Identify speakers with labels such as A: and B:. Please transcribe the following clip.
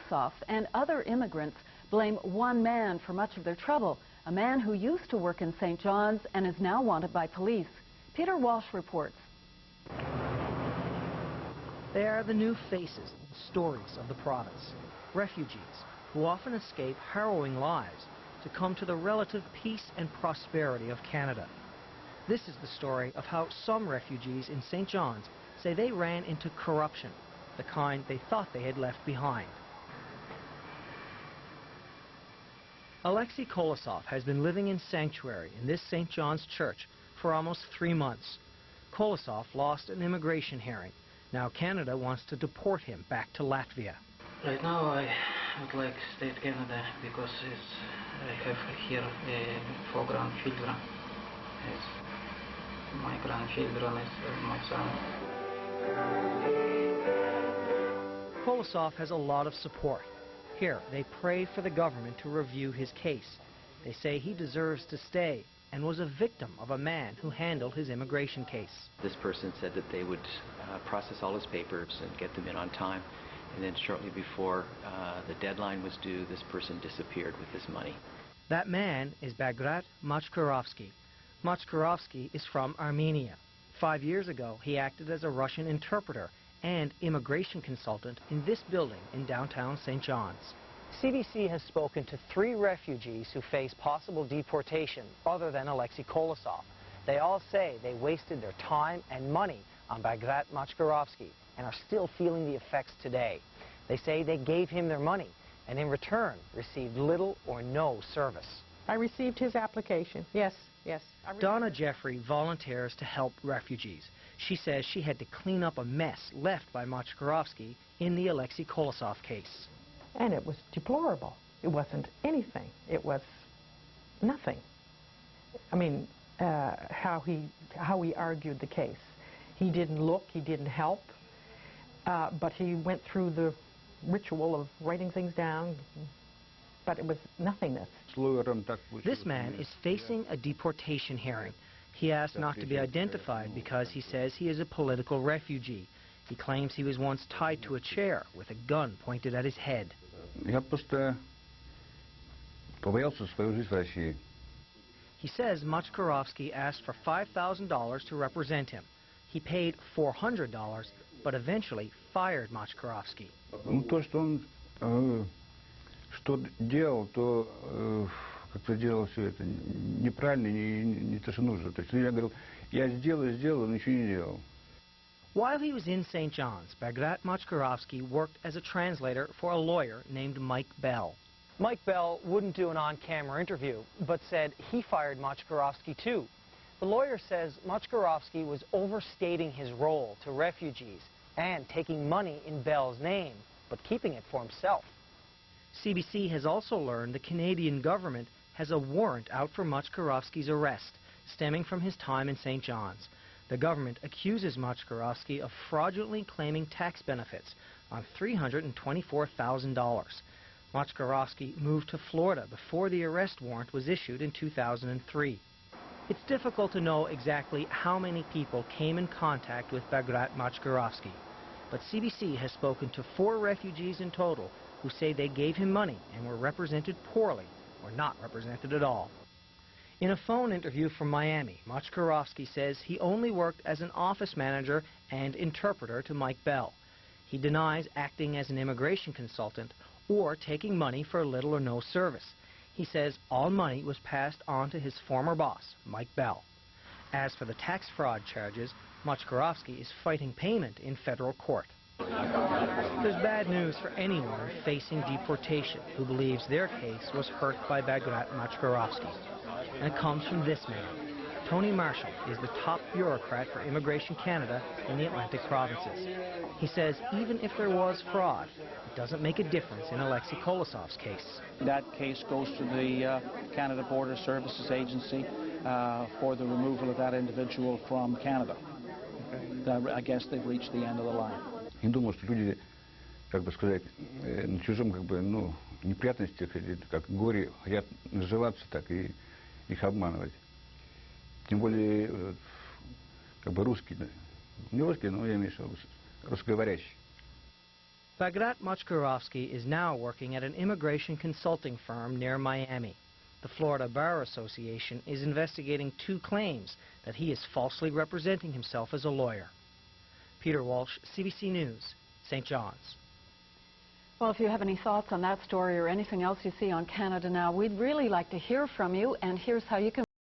A: Kolosov and other immigrants blame one man for much of their trouble, a man who used to work in St. John's and is now wanted by police. Peter Walsh reports.
B: They are the new faces, stories of the province. Refugees who often escape harrowing lives to come to the relative peace and prosperity of Canada. This is the story of how some refugees in St. John's say they ran into corruption, the kind they thought they had left behind. Alexei Kolosov has been living in sanctuary in this St. John's church for almost 3 months. Kolosov lost an immigration hearing. Now Canada wants to deport him back to Latvia.
C: Right now I would like to stay in Canada because I have here 4 grandchildren. My grandchildren is my son.
B: Kolosov has a lot of support. Here, they pray for the government to review his case. They say he deserves to stay and was a victim of a man who handled his immigration case.
D: This person said that they would process all his papers and get them in on time. And then shortly before the deadline was due, this person disappeared with this money.
B: That man is Bagrat Mochkarovsky. Mochkarovsky is from Armenia. 5 years ago, he acted as a Russian interpreter and immigration consultant in this building in downtown St. John's. CBC has spoken to 3 refugees who face possible deportation other than Alexei Kolosov. They all say they wasted their time and money on Bagrat Mochkarovsky and are still feeling the effects today. They say they gave him their money and in return received little or no service.
E: I received his application, yes.
B: Donna Jeffrey volunteers to help refugees. She says she had to clean up a mess left by Mochkarovsky in the Alexei Kolosov case.
E: And it was deplorable. It wasn't anything. It was nothing. I mean, how he argued the case. He didn't look, he didn't help, but he went through the ritual of writing things down, but it was nothingness.
B: This man is facing a deportation hearing. He asked not to be identified because he says he is a political refugee. He claims he was once tied to a chair with a gun pointed at his head. He says Mochkarovsky asked for $5,000 to represent him. He paid $400, but eventually fired Mochkarovsky. While he was in St. John's, Bagrat Mochkarovsky worked as a translator for a lawyer named Mike Bell. Mike Bell wouldn't do an on-camera interview, but said he fired Mochkarovsky too. The lawyer says Mochkarovsky was overstating his role to refugees and taking money in Bell's name, but keeping it for himself. CBC has also learned the Canadian government has a warrant out for Mochkarovsky's arrest, stemming from his time in St. John's. The government accuses Mochkarovsky of fraudulently claiming tax benefits on $324,000. Mochkarovsky moved to Florida before the arrest warrant was issued in 2003. It's difficult to know exactly how many people came in contact with Bagrat Mochkarovsky, but CBC has spoken to 4 refugees in total who say they gave him money and were represented poorly or not represented at all. In a phone interview from Miami, Mochkarovsky says he only worked as an office manager and interpreter to Mike Bell. He denies acting as an immigration consultant or taking money for little or no service. He says all money was passed on to his former boss, Mike Bell. As for the tax fraud charges, Mochkarovsky is fighting payment in federal court. There's bad news for anyone facing deportation who believes their case was hurt by Bagrat Mochkarovsky. And it comes from this man. Tony Marshall is the top bureaucrat for Immigration Canada in the Atlantic provinces. He says even if there was fraud, it doesn't make a difference in Alexei Kolosov's case.
F: That case goes to the Canada Border Services Agency for the removal of that individual from Canada. I guess they've reached the end of the line.
G: Не думал, что люди, как бы сказать, на чужом, как бы, ну, неприятностях, как горе, хотят наживаться так и их обманывать. Тем более, как бы русские, не русские, но я имею в виду русскоговорящие.
B: Bagrat Mochkarovsky is now working at an immigration consulting firm near Miami. The Florida Bar Association is investigating 2 claims that he is falsely representing himself as a lawyer. Peter Walsh, CBC News, St. John's.
A: Well, if you have any thoughts on that story or anything else you see on Canada Now, we'd really like to hear from you, and here's how you can